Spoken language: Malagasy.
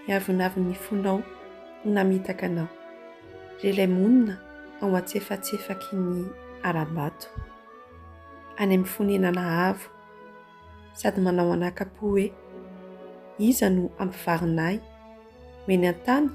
hiavonavy ny fonao no namitaka anao. Relay monina ao antsefatsefaky ny aram-bato. Any amin'ny fonenana avo sady manao anaka-po hoe iza no ampivarinay meny an-tany